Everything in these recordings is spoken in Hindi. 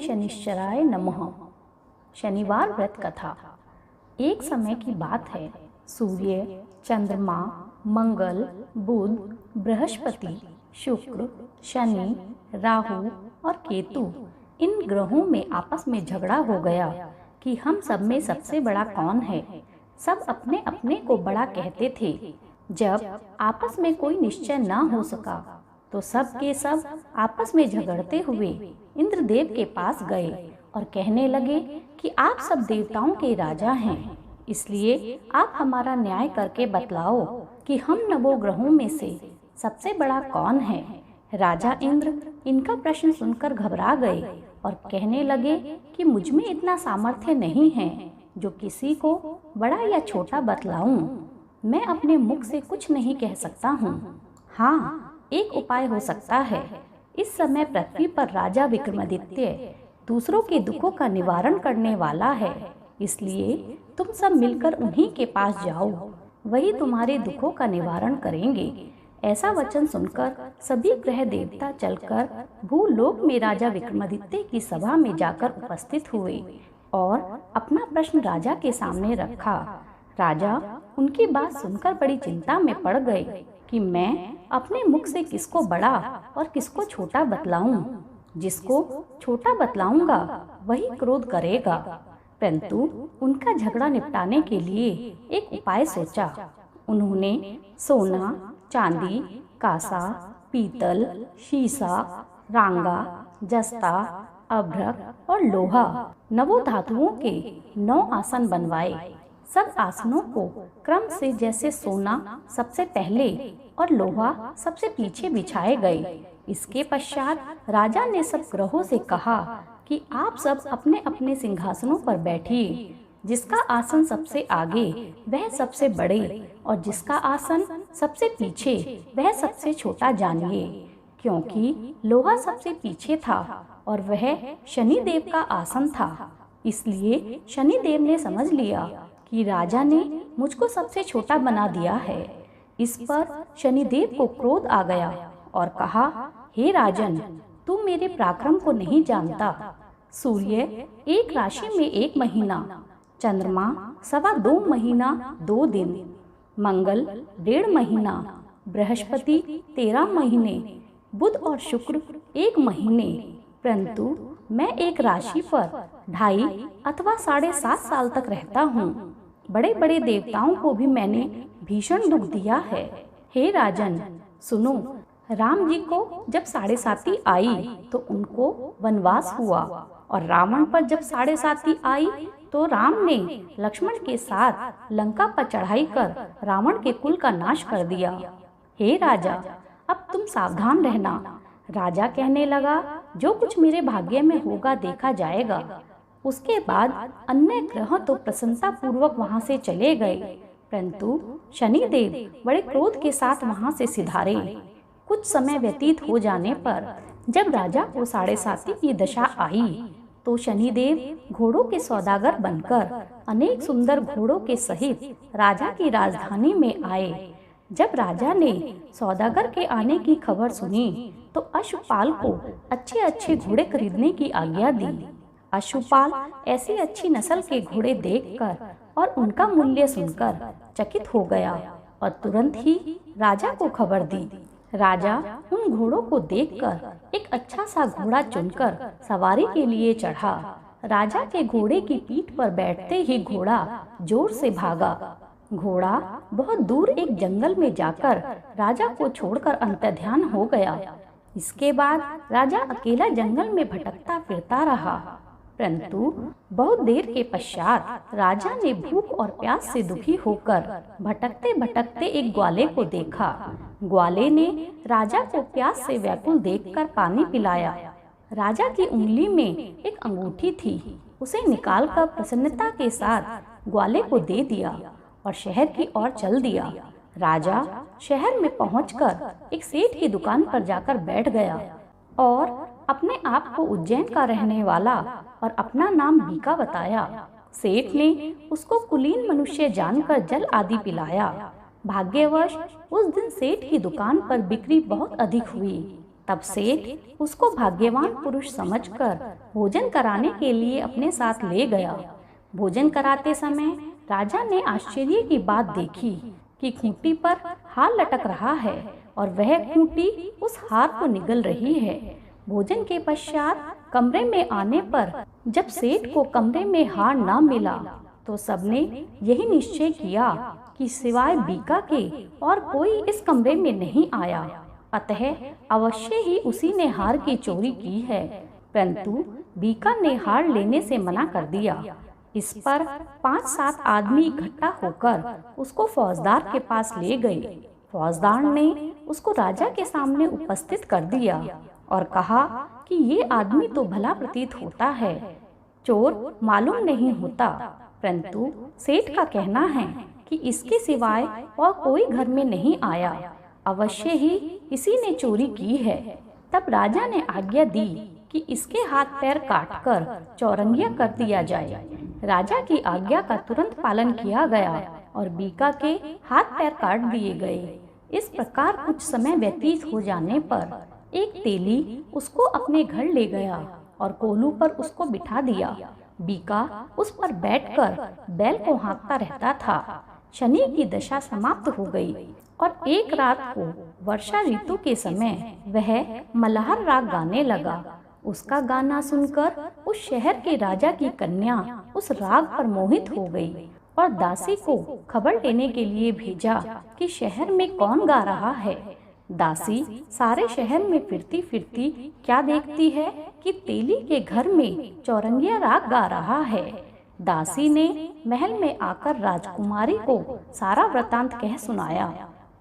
शनिश्चराय नमः। शनिवार व्रत कथा। एक समय की बात है। सूर्य, चंद्रमा, मंगल, बुध, बृहस्पति, शुक्र, शनि, राहु और केतु इन ग्रहों में आपस में झगड़ा हो गया कि हम सब में सबसे बड़ा कौन है। सब अपने अपने को बड़ा कहते थे। जब आपस में कोई निश्चय न हो सका तो सब के सब आपस में झगड़ते हुए इंद्रदेव के पास गए और कहने लगे कि आप सब देवताओं के राजा हैं, इसलिए आप हमारा न्याय करके बतलाओ कि हम नवों ग्रहों में से सबसे बड़ा कौन है। राजा इंद्र इनका प्रश्न सुनकर घबरा गए और कहने लगे कि मुझ में इतना सामर्थ्य नहीं है जो किसी को बड़ा या छोटा बतलाऊं। मैं अपने मुख से कुछ नहीं कह सकता हूँ। हाँ, एक उपाय हो सकता है। इस समय पृथ्वी पर राजा विक्रमादित्य दूसरों के दुखों का निवारण करने वाला है, इसलिए तुम सब मिलकर उन्हीं के पास जाओ, वही तुम्हारे दुखों का निवारण करेंगे। ऐसा वचन सुनकर सभी ग्रह देवता चलकर भूलोक में राजा विक्रमादित्य की सभा में जाकर उपस्थित हुए और अपना प्रश्न राजा के सामने रखा। राजा उनकी बात सुनकर बड़ी चिंता में पड़ गए कि मैं अपने मुख से किसको बड़ा और किसको छोटा बतलाऊं। जिसको छोटा बतलाऊंगा वही क्रोध करेगा। परंतु उनका झगड़ा निपटाने के लिए एक उपाय सोचा। उन्होंने सोना, चांदी, कांसा, पीतल, शीशा, रांगा, जस्ता, अभ्रक और लोहा नवों धातुओं के 9 आसन बनवाए। सब आसनों को क्रम से जैसे सोना सबसे पहले और लोहा सबसे पीछे बिछाए गए। इसके पश्चात राजा ने सब ग्रहों से कहा कि आप सब अपने अपने सिंहासनों पर बैठिए। जिसका आसन सबसे आगे वह सबसे बड़े और जिसका आसन सबसे पीछे वह सबसे छोटा जानिए। क्योंकि लोहा सबसे पीछे था और वह शनिदेव का आसन था, इसलिए शनिदेव ने समझ लिया कि राजा ने मुझको सबसे छोटा बना दिया है। इस पर शनिदेव को क्रोध आ गया और कहा, हे राजन, तू मेरे पराक्रम को नहीं जानता। सूर्य एक राशि में 1 महीना, चंद्रमा 2.25 महीना 2 दिन, मंगल 1.5 महीना, बृहस्पति 13 महीने, बुध और शुक्र 1 महीने। परंतु मैं एक राशि पर 2.5 अथवा 7.5 साल तक रहता हूँ। बड़े बड़े देवताओं को भी मैंने भीषण दुख दिया है। हे राजन, सुनो, राम जी को जब 7.5 आई तो उनको वनवास हुआ और रावण पर जब 7.5 आई तो राम ने लक्ष्मण के साथ लंका पर चढ़ाई कर रावण के कुल का नाश कर दिया। हे राजा, अब तुम सावधान रहना। राजा कहने लगा, जो कुछ मेरे भाग्य में होगा देखा जाएगा। उसके बाद अन्य ग्रह तो प्रसन्नता पूर्वक वहां से चले गए, परंतु शनिदेव बड़े क्रोध के साथ वहां से सिधारे। कुछ समय व्यतीत हो जाने पर जब राजा को 7.5 की दशा आई तो शनिदेव घोड़ों के सौदागर बनकर अनेक सुंदर घोड़ों के सहित राजा की राजधानी में आए। जब राजा ने सौदागर के आने की खबर सुनी तो अश्वपाल को अच्छे अच्छे घोड़े खरीदने की आज्ञा दी। अश्वपाल ऐसी अच्छी नस्ल के घोड़े देखकर और उनका मूल्य सुनकर चकित हो गया और तुरंत ही राजा को खबर दी। राजा उन घोड़ों को देखकर एक अच्छा सा घोड़ा चुनकर सवारी के लिए चढ़ा। राजा के घोड़े की पीठ पर बैठते ही घोड़ा जोर से भागा। घोड़ा बहुत दूर एक जंगल में जाकर राजा को छोड़कर अंतर्ध्यान हो गया। इसके बाद राजा अकेला जंगल में भटकता फिरता रहा। परंतु बहुत देर के पश्चात राजा ने भूख और प्यास से दुखी होकर भटकते भटकते एक ग्वाले को देखा। ग्वाले ने राजा को प्यास से व्याकुल देखकर पानी पिलाया। राजा की उंगली में एक अंगूठी थी, उसे निकालकर प्रसन्नता के साथ ग्वाले को दे दिया और शहर की ओर चल दिया। राजा शहर में पहुंचकर एक सेठ की दुकान पर जाकर बैठ गया और अपने आप को उज्जैन का रहने वाला और अपना नाम बीका बताया। सेठ ने उसको कुलीन मनुष्य जानकर जल आदि पिलाया। भाग्यवश उस दिन सेठ की दुकान पर बिक्री बहुत अधिक हुई। तब सेठ उसको भाग्यवान पुरुष समझकर भोजन कराने के लिए अपने साथ ले गया। भोजन कराते समय राजा ने आश्चर्य की बात देखी कि खूंटी पर हार लटक रहा है और वह खूंटी उस हार को निगल रही है। भोजन के पश्चात कमरे में आने पर जब सेठ को कमरे में हार न मिला तो सबने यही निश्चय किया कि सिवाय बीका के और कोई इस कमरे में नहीं आया, अतः अवश्य ही उसी ने हार की चोरी की है। परंतु बीका ने हार लेने से मना कर दिया। इस पर 5-7 आदमी इकट्ठा होकर उसको फौजदार के पास ले गए। फौजदार ने उसको राजा के सामने उपस्थित कर दिया और कहा कि ये आदमी तो भला प्रतीत होता है, चोर मालूम नहीं होता, परंतु सेठ का कहना है कि इसके सिवाय और कोई घर में नहीं आया, अवश्य ही इसी ने चोरी की है। तब राजा ने आज्ञा दी कि इसके हाथ पैर काटकर चौरंगिया कर दिया जाए। राजा की आज्ञा का तुरंत पालन किया गया और बीका के हाथ पैर काट दिए गए। इस प्रकार कुछ समय व्यतीत हो जाने पर एक तेली उसको अपने घर ले गया और कोलू पर उसको बिठा दिया। बीका उस पर बैठकर बैल को हाँकता रहता था। शनि की दशा समाप्त हो गई और एक रात को वर्षा ऋतु के समय वह मल्हार राग गाने लगा। उसका गाना सुनकर उस शहर के राजा की कन्या उस राग पर मोहित हो गई और दासी को खबर देने के लिए भेजा कि शहर में कौन गा रहा है। दासी सारे शहर में फिरती फिरती क्या देखती है कि तेली के घर में चौरंगिया राग गा रहा है। दासी ने महल में आकर राजकुमारी को सारा वृतांत कह सुनाया।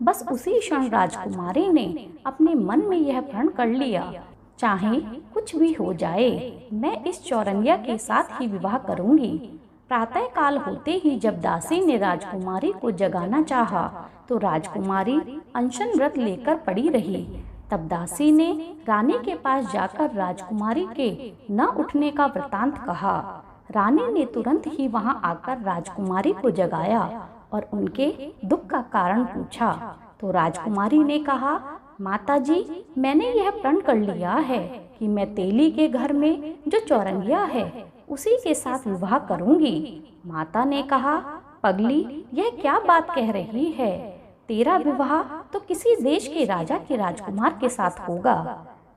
बस उसी क्षण राजकुमारी ने अपने मन में यह प्रण कर लिया, चाहे कुछ भी हो जाए, मैं इस चौरंगिया के साथ ही विवाह करूंगी। प्रातः काल होते ही जब दासी ने राजकुमारी को जगाना चाहा तो राजकुमारी अनशन व्रत लेकर पड़ी रही। तब दासी ने रानी के पास जाकर राजकुमारी के न उठने का वृतांत कहा। रानी ने तुरंत ही वहां आकर राजकुमारी को जगाया और उनके दुख का कारण पूछा। तो राजकुमारी ने कहा, माताजी, मैंने यह प्रण कर लिया है कि मैं तेली के घर में जो चौरंगिया है उसी के साथ विवाह करूंगी। माता ने कहा, पगली, यह क्या बात कह रही है? तेरा विवाह तो किसी देश के राजा के राजकुमार के साथ होगा।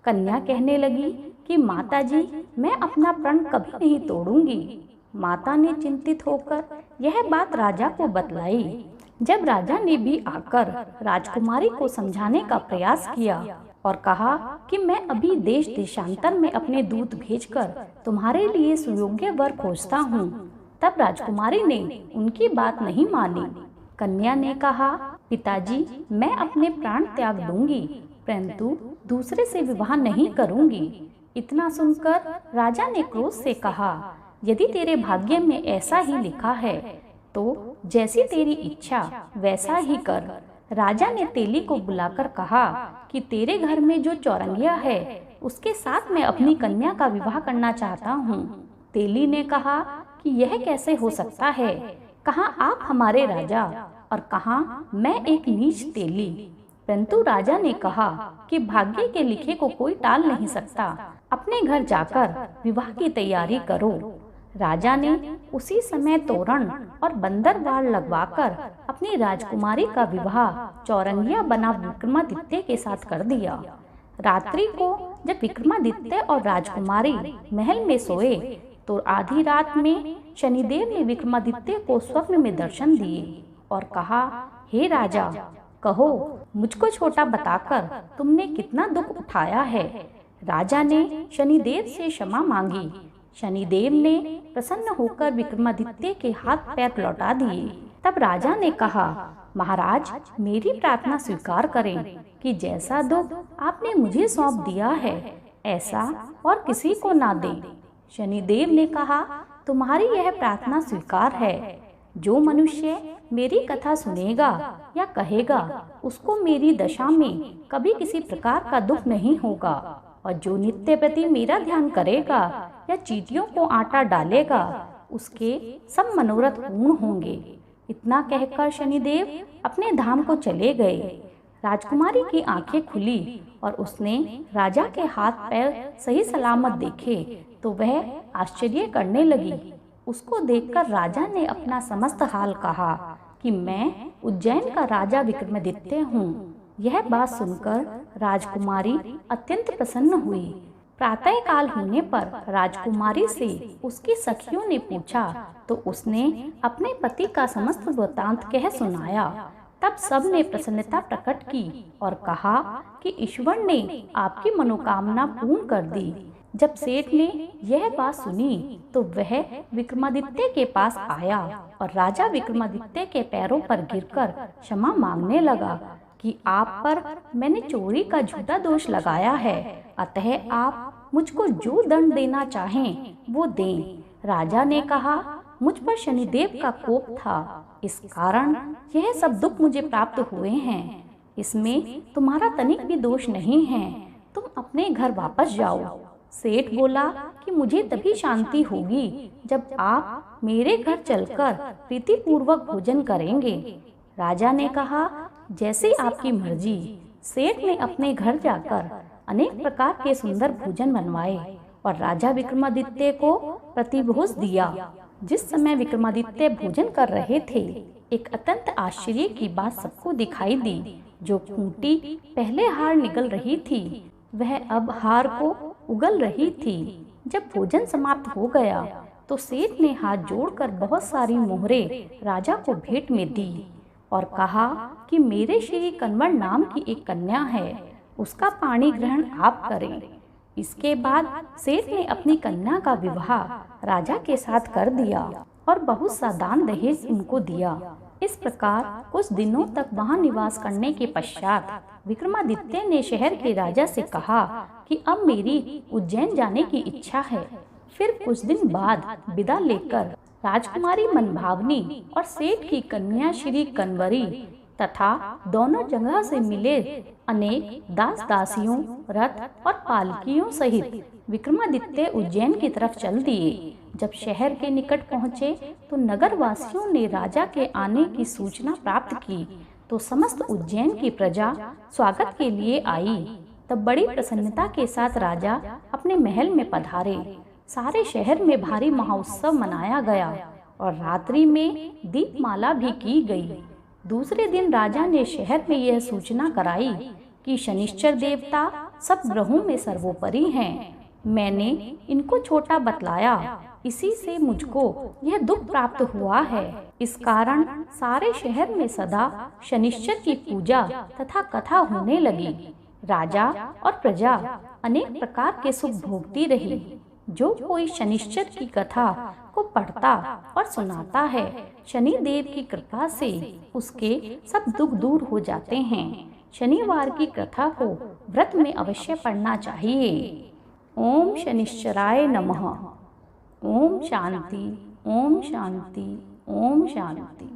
कन्या कहने लगी कि माताजी, मैं अपना प्रण कभी नहीं तोड़ूंगी। माता ने चिंतित होकर यह बात राजा को बतलाई। जब राजा ने भी आकर राजकुमारी को समझाने का प्रयास किया और कहा कि मैं अभी देश देशांतर में अपने दूत भेजकर तुम्हारे लिए सुयोग्य वर खोजता हूँ, तब राजकुमारी ने उनकी बात नहीं मानी। कन्या ने कहा, पिताजी, मैं अपने प्राण त्याग दूंगी, परंतु दूसरे से विवाह नहीं करूंगी। इतना सुनकर राजा ने क्रोध से कहा, यदि तेरे भाग्य में ऐसा ही लिखा है तो जैसी तेरी इच्छा वैसा ही कर। राजा ने तेली को बुलाकर कहा कि तेरे घर में जो चौरंगिया है उसके साथ मैं अपनी कन्या का विवाह करना चाहता हूँ। तेली ने कहा कि यह कैसे हो सकता है? कहाँ आप हमारे राजा और कहाँ मैं एक नीच तेली। परंतु राजा ने कहा कि भाग्य के लिखे को कोई टाल नहीं सकता, अपने घर जाकर विवाह की तैयारी करो। राजा ने उसी समय तोरण और बंदरवाड़ लगवाकर अपनी राजकुमारी का विवाह चौरंगिया बना विक्रमादित्य के साथ कर दिया। रात्रि को जब विक्रमादित्य और राजकुमारी महल में सोए तो आधी रात में शनिदेव ने विक्रमादित्य को स्वप्न में दर्शन दिए और कहा, हे राजा, कहो मुझको छोटा बताकर तुमने कितना दुख उठाया है। राजा ने शनिदेव से क्षमा मांगी। शनिदेव ने प्रसन्न होकर विक्रमादित्य के हाथ पैर लौटा दिए। तब राजा ने कहा, महाराज, मेरी प्रार्थना स्वीकार करें कि जैसा दुख आपने मुझे सौंप दिया है ऐसा और किसी को ना दें। शनिदेव ने कहा, तुम्हारी यह प्रार्थना स्वीकार है। जो मनुष्य मेरी कथा सुनेगा या कहेगा उसको मेरी दशा में कभी किसी प्रकार का दुख नहीं होगा, और जो नित्य प्रति मेरा ध्यान करेगा या चींटियों को आटा डालेगा उसके सब मनोरथ पूर्ण होंगे। इतना कहकर शनिदेव अपने धाम को चले गए। राजकुमारी की आंखें खुली और उसने राजा के हाथ पैर सही सलामत देखे तो वह आश्चर्य करने लगी। उसको देखकर राजा ने अपना समस्त हाल कहा कि मैं उज्जैन का राजा विक्रमादित्य हूँ। यह बात सुनकर राजकुमारी अत्यंत प्रसन्न हुई। प्रातः काल होने पर राजकुमारी से उसकी सखियों ने पूछा तो उसने अपने पति का समस्त वृत्तांत कह सुनाया। तब सब ने प्रसन्नता प्रकट की और कहा कि ईश्वर ने आपकी मनोकामना पूर्ण कर दी। जब सेठ ने यह बात सुनी तो वह विक्रमादित्य के पास आया और राजा विक्रमादित्य के पैरों पर गिरकर क्षमा मांगने लगा कि आप पर मैंने चोरी का झूठा दोष लगाया है, अतः आप मुझको जो दंड देना चाहें वो दें। राजा ने कहा, मुझ पर शनिदेव का कोप था, इस कारण यह सब दुख मुझे प्राप्त हुए हैं। इसमें तुम्हारा तनिक भी दोष नहीं है, तुम अपने घर वापस जाओ। सेठ बोला कि मुझे तभी शांति होगी जब आप मेरे घर चलकर प्रीतिपूर्वक भोजन करेंगे। राजा ने कहा, जैसे आपकी मर्जी। सेठ ने अपने घर जाकर अनेक प्रकार के सुंदर भोजन बनवाए और राजा विक्रमादित्य को प्रतिभोज दिया। जिस समय विक्रमादित्य भोजन कर रहे थे, एक अत्यंत आश्चर्य की बात सबको दिखाई दी। जो खूंटी पहले हार निगल रही थी, वह अब हार को उगल रही थी। जब भोजन समाप्त हो गया तो सेठ ने हाथ जोड़कर बहुत सारी मोहरें राजा को भेंट में दी और कहा कि मेरे श्री कंवर नाम की एक कन्या है, उसका पाणी ग्रहण आप करें। इसके बाद सेठ ने अपनी कन्या का विवाह राजा के साथ कर दिया और बहुत सा दान दहेज उनको दिया। इस प्रकार कुछ दिनों तक वहां निवास करने के पश्चात विक्रमादित्य ने शहर के राजा से कहा कि अब मेरी उज्जैन जाने की इच्छा है। फिर कुछ दिन बाद विदा लेकर राजकुमारी मनभावनी और सेठ की कन्या श्री कनवरी तथा दोनों जगह से मिले अनेक दास दासियों, रथ और पालकियों सहित विक्रमादित्य उज्जैन की तरफ चल दिए। जब शहर के निकट पहुँचे तो नगर वासियों ने राजा के आने की सूचना प्राप्त की तो समस्त उज्जैन की प्रजा स्वागत के लिए आई। तब बड़ी प्रसन्नता के साथ राजा अपने महल में पधारे। सारे शहर में भारी महोत्सव मनाया गया और रात्रि में दीपमाला भी की गई। दूसरे दिन राजा ने शहर में यह सूचना कराई कि शनिश्चर देवता सब ग्रहों में सर्वोपरि हैं। मैंने इनको छोटा बतलाया, इसी से मुझको यह दुख प्राप्त हुआ है। इस कारण सारे शहर में सदा शनिश्चर की पूजा तथा कथा होने लगी। राजा और प्रजा अनेक प्रकार के सुख भोगती रही। जो कोई शनिश्चर की कथा को पढ़ता और सुनाता है, शनि देव की कृपा से उसके सब दुख दूर हो जाते हैं। शनिवार की कथा को व्रत में अवश्य पढ़ना चाहिए। ओम शनिश्चराय नमः। ओम शांति, ओम शांति, ओम शांति।